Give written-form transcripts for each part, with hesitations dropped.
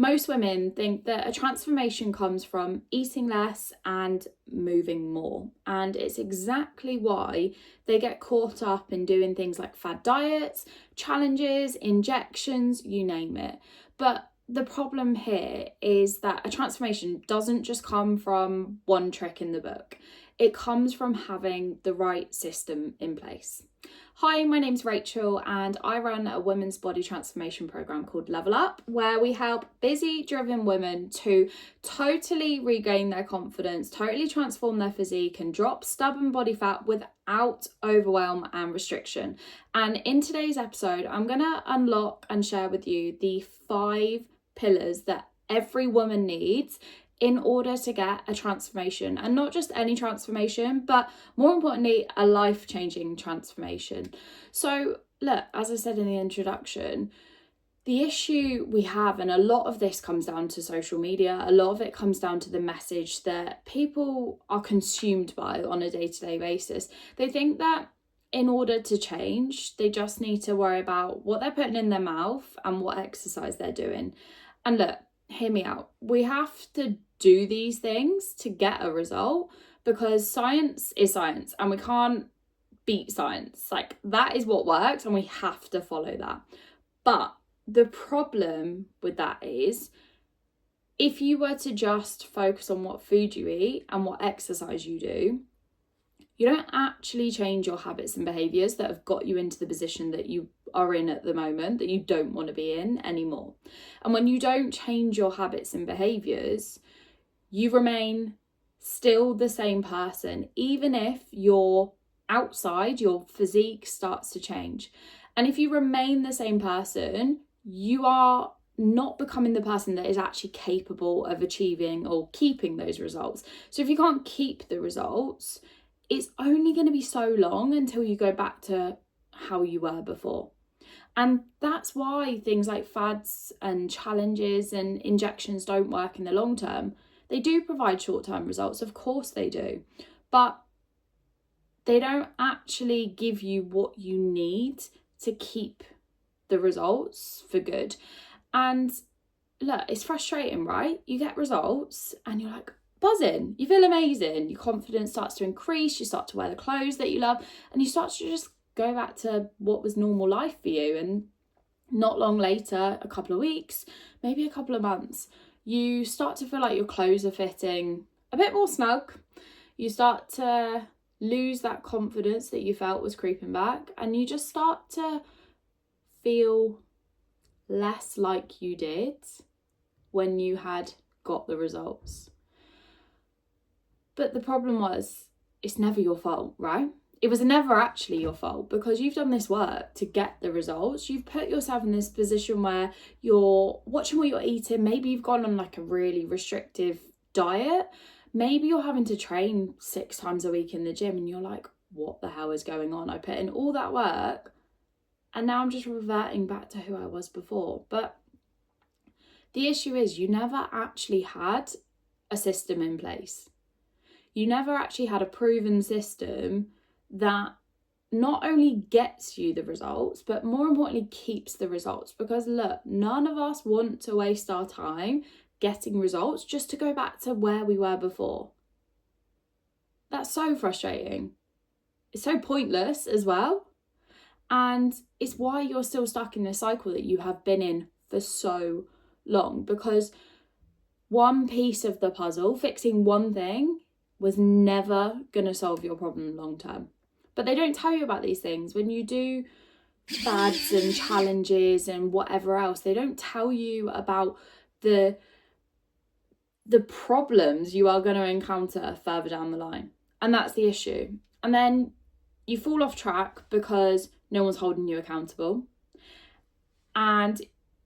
Most women think that a transformation comes from eating less and moving more. And it's exactly why they get caught up in doing things like fad diets, challenges, injections, you name it. But the problem here is that a transformation doesn't just come from one trick in the book. It comes from having the right system in place. Hi, my name's Rachel and I run a women's body transformation program called Level Up, where we help busy, driven women to totally regain their confidence, totally transform their physique and drop stubborn body fat without overwhelm and restriction. And in today's episode, I'm going to unlock and share with you the 5 pillars that every woman needs in order to get a transformation, and not just any transformation, but more importantly, a life-changing transformation. So look, as I said in the introduction, the issue we have, and a lot of this comes down to social media, a lot of it comes down to the message that people are consumed by on a day-to-day basis. They think that in order to change, they just need to worry about what they're putting in their mouth and what exercise they're doing. And look, hear me out. We have to do these things to get a result, because science is science and we can't beat science. Like, that is what works and we have to follow that. But the problem with that is, if you were to just focus on what food you eat and what exercise you do, you don't actually change your habits and behaviours that have got you into the position that you are in at the moment, that you don't want to be in anymore. And when you don't change your habits and behaviours, you remain still the same person, even if your outside, your physique starts to change. And if you remain the same person, you are not becoming the person that is actually capable of achieving or keeping those results. So if you can't keep the results, it's only going to be so long until you go back to how you were before. And that's why things like fads and challenges and injections don't work in the long term. They do provide short-term results, of course they do, but they don't actually give you what you need to keep the results for good. And look, it's frustrating, right? You get results and you're like buzzing, you feel amazing, your confidence starts to increase, you start to wear the clothes that you love, and you start to just go back to what was normal life for you. And not long later, a couple of weeks, maybe a couple of months, you start to feel like your clothes are fitting a bit more snug. You start to lose that confidence that you felt was creeping back, and you just start to feel less like you did when you had got the results. But the problem was, it's never your fault, right? It was never actually your fault, because you've done this work to get the results. You've put yourself in this position where you're watching what you're eating. Maybe you've gone on like a really restrictive diet. Maybe you're having to train 6 times a week in the gym and you're like, what the hell is going on? I put in all that work and now I'm just reverting back to who I was before. But the issue is, you never actually had a system in place. You never actually had a proven system that not only gets you the results, but more importantly, keeps the results. Because look, none of us want to waste our time getting results just to go back to where we were before. That's so frustrating. It's so pointless as well. And it's why you're still stuck in this cycle that you have been in for so long. Because one piece of the puzzle, fixing one thing, was never going to solve your problem long term. But they don't tell you about these things. When you do fads and challenges and whatever else, they don't tell you about the problems you are going to encounter further down the line. And that's the issue. And then you fall off track because no one's holding you accountable. And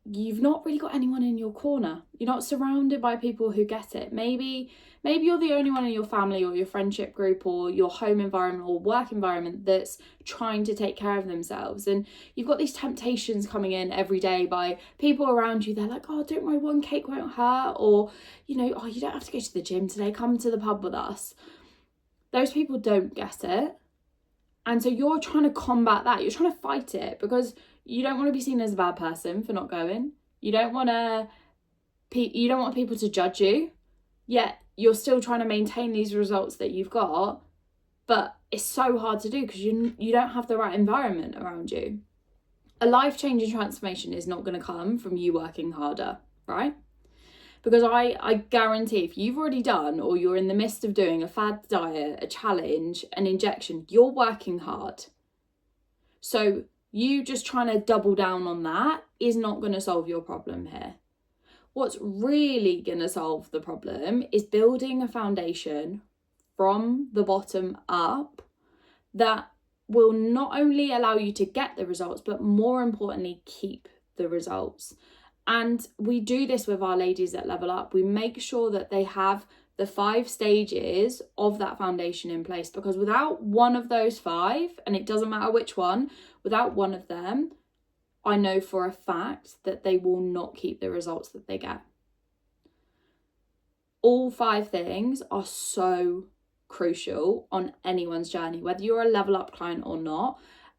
you've not really got anyone in your corner. You're not surrounded by people who get it. Maybe you're the only one in your family or your friendship group or your home environment or work environment that's trying to take care of themselves. And you've got these temptations coming in every day by people around you. They're like, oh, don't worry, one cake won't hurt. Or, oh, you don't have to go to the gym today. Come to the pub with us. Those people don't get it. And so you're trying to combat that. You're trying to fight it because you don't want to be seen as a bad person for not going. You don't want to you don't want people to judge you, yet you're still trying to maintain these results that you've got, but it's so hard to do because you don't have the right environment around you. A life-changing transformation is not going to come from you working harder, right? Because I guarantee if you've already done, or you're in the midst of doing a fad diet, a challenge, an injection, you're working hard. So you just trying to double down on that is not going to solve your problem here. What's really going to solve the problem is building a foundation from the bottom up that will not only allow you to get the results, but more importantly, keep the results. And we do this with our ladies at Level Up. We make sure that they have the 5 stages of that foundation in place, because without one of those 5, and it doesn't matter which one, without one of them, I know for a fact that they will not keep the results that they get. All 5 things are so crucial on anyone's journey, whether you're a Level Up client or not.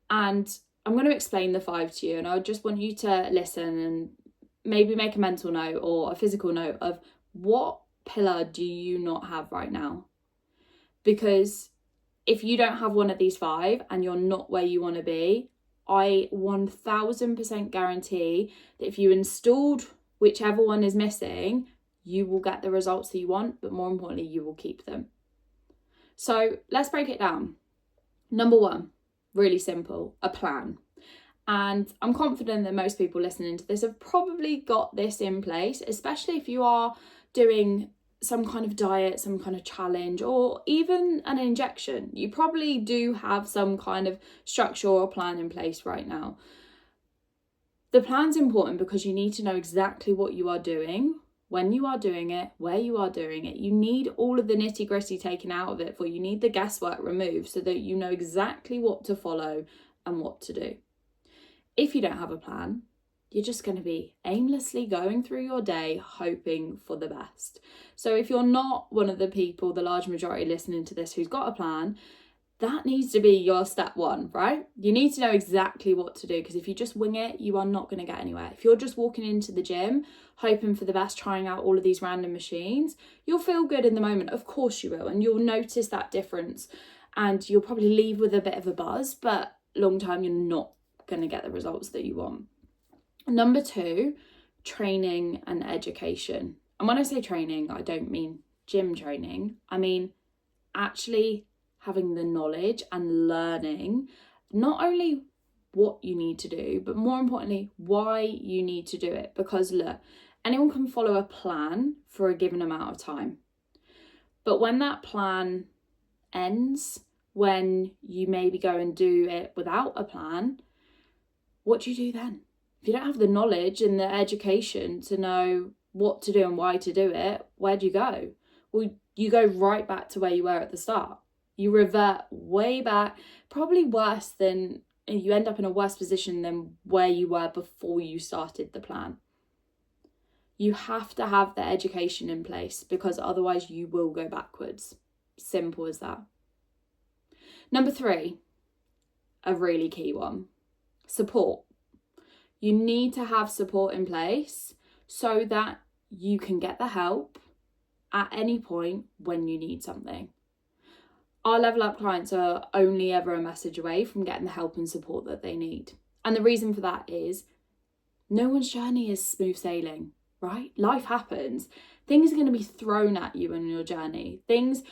And I'm going to explain the 5 to you, and I just want you to listen and maybe make a mental note or a physical note of what pillar do you not have right now. Because if you don't have one of these 5 and you're not where you want to be, I 1000% guarantee that if you installed whichever one is missing, you will get the results that you want, but more importantly, you will keep them. So let's break it down. Number 1, really simple, a plan. And I'm confident that most people listening to this have probably got this in place, especially if you are doing some kind of diet, some kind of challenge, or even an injection. You probably do have some kind of structure or plan in place right now. The plan's important because you need to know exactly what you are doing, when you are doing it, where you are doing it. You need all of the nitty-gritty taken out of it, for you need the guesswork removed so that you know exactly what to follow and what to do. If you don't have a plan, you're just going to be aimlessly going through your day hoping for the best. So if you're not one of the people, the large majority listening to this, who's got a plan, that needs to be your step 1, right? You need to know exactly what to do, because if you just wing it, you are not going to get anywhere. If you're just walking into the gym, hoping for the best, trying out all of these random machines, you'll feel good in the moment. Of course you will. And you'll notice that difference. And you'll probably leave with a bit of a buzz, but long term, you're not going to get the results that you want. Number 2, training and education. And when I say training, I don't mean gym training. I mean actually having the knowledge and learning not only what you need to do, but more importantly, why you need to do it. Because look, anyone can follow a plan for a given amount of time. But when that plan ends, when you maybe go and do it without a plan, what do you do then? If you don't have the knowledge and the education to know what to do and why to do it, where do you go? Well, you go right back to where you were at the start. You revert way back, probably worse than, you end up in a worse position than where you were before you started the plan. You have to have the education in place, because otherwise you will go backwards. Simple as that. Number 3, a really key one, support. You need to have support in place so that you can get the help at any point when you need something. Our Level Up clients are only ever a message away from getting the help and support that they need. And the reason for that is no one's journey is smooth sailing, right? Life happens. Things are going to be thrown at you on your journey. Things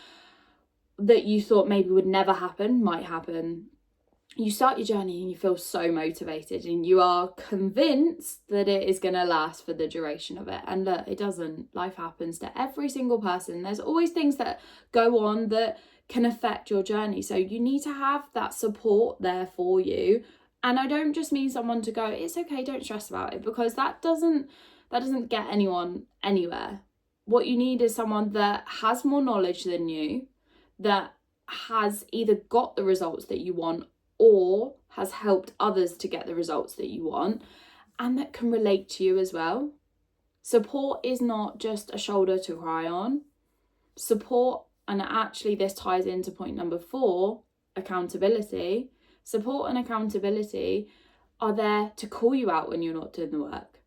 that you thought maybe would never happen might happen. You start your journey and you feel so motivated and you are convinced that it is going to last for the duration of it. And look, it doesn't. Life happens to every single person. There's always things that go on that can affect your journey. So you need to have that support there for you. And I don't just mean someone to go, it's okay, don't stress about it, because that doesn't get anyone anywhere. What you need is someone that has more knowledge than you, that has either got the results that you want or has helped others to get the results that you want, and that can relate to you as well. Support is not just a shoulder to cry on. Support, and actually this ties into point number 4, accountability. Support and accountability are there to call you out when you're not doing the work.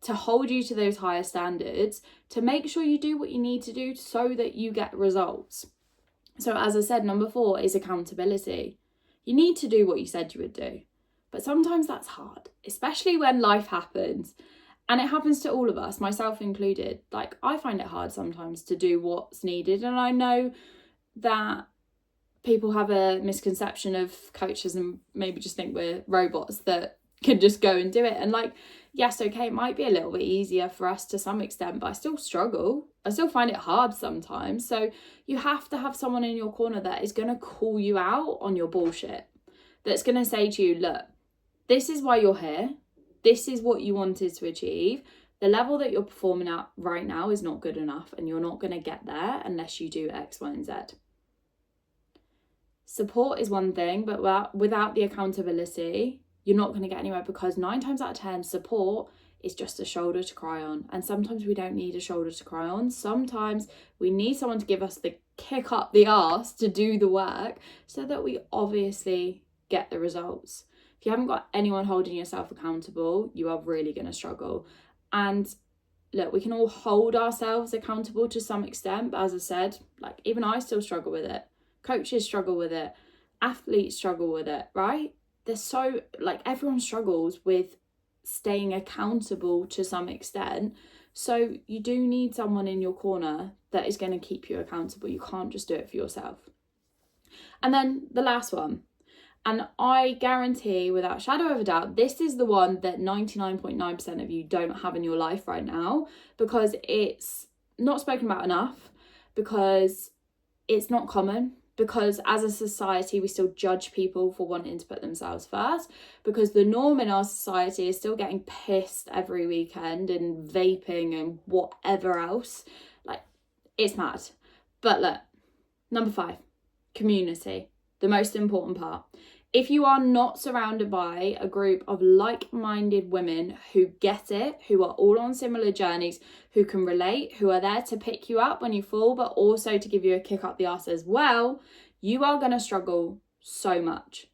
to hold you to those higher standards, to make sure you do what you need to do so that you get results. So as I said, number 4 is accountability. You need to do what you said you would do. But sometimes that's hard, especially when life happens. And it happens to all of us, myself included. Like, I find it hard sometimes to do what's needed. And I know that people have a misconception of coaches and maybe just think we're robots that can just go and do it. And like, yes, okay, it might be a little bit easier for us to some extent, but I still struggle. I still find it hard sometimes. So you have to have someone in your corner that is going to call you out on your bullshit. That's going to say to you, look, this is why you're here. This is what you wanted to achieve. The level that you're performing at right now is not good enough, and you're not going to get there unless you do X, Y, and Z. Support is one thing, but without the accountability, you're not going to get anywhere, because 9 times out of 10, support is just a shoulder to cry on. And sometimes we don't need a shoulder to cry on. Sometimes we need someone to give us the kick up the arse to do the work so that we obviously get the results. If you haven't got anyone holding yourself accountable, you are really going to struggle. And look, we can all hold ourselves accountable to some extent, but as I said, like, even I still struggle with it. Coaches struggle with it. Athletes struggle with it, right? Everyone struggles with staying accountable to some extent. So you do need someone in your corner that is going to keep you accountable. You can't just do it for yourself. And then the last one, and I guarantee without a shadow of a doubt, this is the one that 99.9% of you don't have in your life right now, because it's not spoken about enough, because it's not common, because as a society we still judge people for wanting to put themselves first, because the norm in our society is still getting pissed every weekend and vaping and whatever else. Like, it's mad. But look, number 5, community, the most important part. If you are not surrounded by a group of like-minded women who get it, who are all on similar journeys, who can relate, who are there to pick you up when you fall, but also to give you a kick up the arse as well, you are going to struggle so much.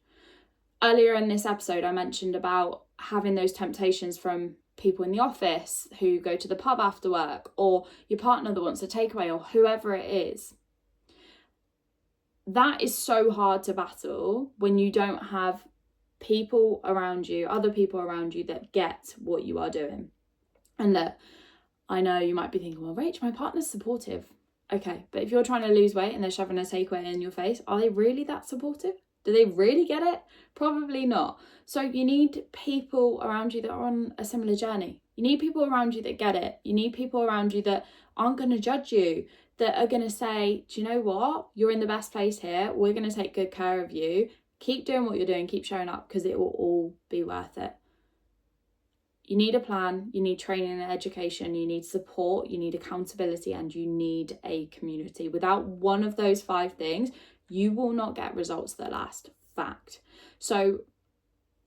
Earlier in this episode, I mentioned about having those temptations from people in the office who go to the pub after work, or your partner that wants a takeaway, or whoever it is. That is so hard to battle when you don't have people around you, other people around you that get what you are doing. And look, I know you might be thinking, well, Rach, my partner's supportive. Okay, but if you're trying to lose weight and they're shoving a takeaway in your face, are they really that supportive? Do they really get it? Probably not. So you need people around you that are on a similar journey. You need people around you that get it. You need people around you that aren't going to judge you, that are going to say, do you know what? You're in the best place here. We're going to take good care of you. Keep doing what you're doing. Keep showing up, because it will all be worth it. You need a plan. You need training and education. You need support. You need accountability, and you need a community. Without one of those 5 things, you will not get results that last. Fact. So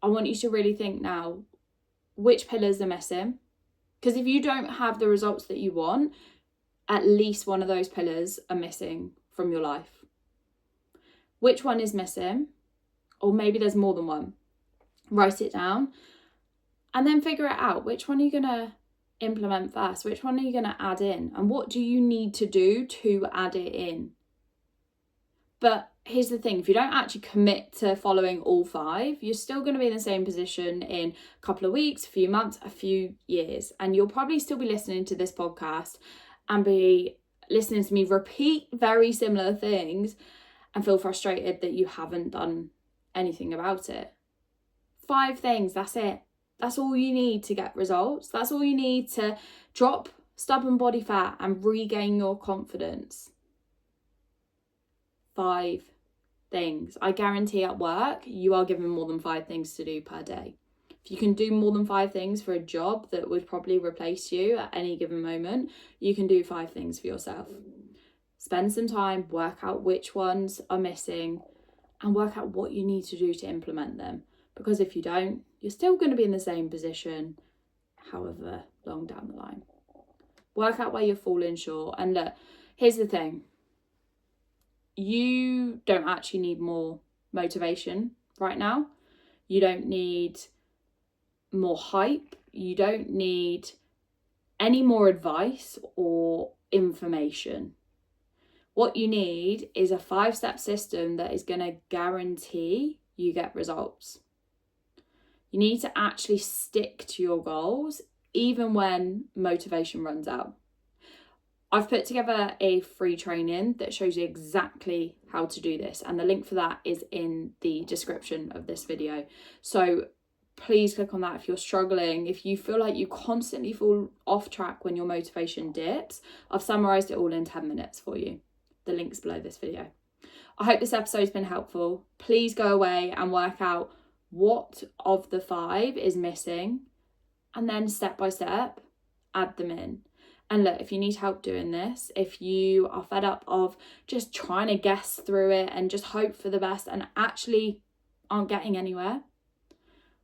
I want you to really think now, which pillars are missing? Because if you don't have the results that you want, at least one of those pillars are missing from your life. Which one is missing? Or maybe there's more than one. Write it down and then figure it out. Which one are you going to implement first? Which one are you going to add in? And what do you need to do to add it in? But here's the thing, if you don't actually commit to following all 5, you're still going to be in the same position in a couple of weeks, a few months, a few years. And you'll probably still be listening to this podcast and be listening to me repeat very similar things and feel frustrated that you haven't done anything about it. 5 things, that's it. That's all you need to get results. That's all you need to drop stubborn body fat and regain your confidence. 5 things. I guarantee at work, you are given more than 5 things to do per day. If you can do more than 5 things for a job that would probably replace you at any given moment, you can do 5 things for yourself. Spend some time, work out which ones are missing, and work out what you need to do to implement them. Because if you don't, you're still going to be in the same position however long down the line. Work out where you're falling short. And look, here's the thing. You don't actually need more motivation right now. You don't need more hype. You don't need any more advice or information. What you need is a 5-step system that is going to guarantee you get results. You need to actually stick to your goals, even when motivation runs out. I've put together a free training that shows you exactly how to do this, and the link for that is in the description of this video. So please click on that if you're struggling. If you feel like you constantly fall off track when your motivation dips, I've summarised it all in 10 minutes for you. The link's below this video. I hope this episode's been helpful. Please go away and work out what of the 5 is missing, and then step by step, add them in. And look, if you need help doing this, if you are fed up of just trying to guess through it and just hope for the best and actually aren't getting anywhere,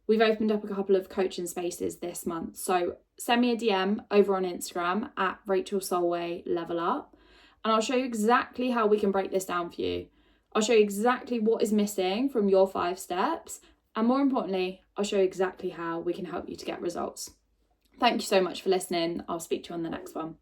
we've opened up a couple of coaching spaces this month. So send me a DM over on Instagram at Rachel Solway Level Up, and I'll show you exactly how we can break this down for you. I'll show you exactly what is missing from your 5 steps, and more importantly, I'll show you exactly how we can help you to get results. Thank you so much for listening. I'll speak to you on the next one.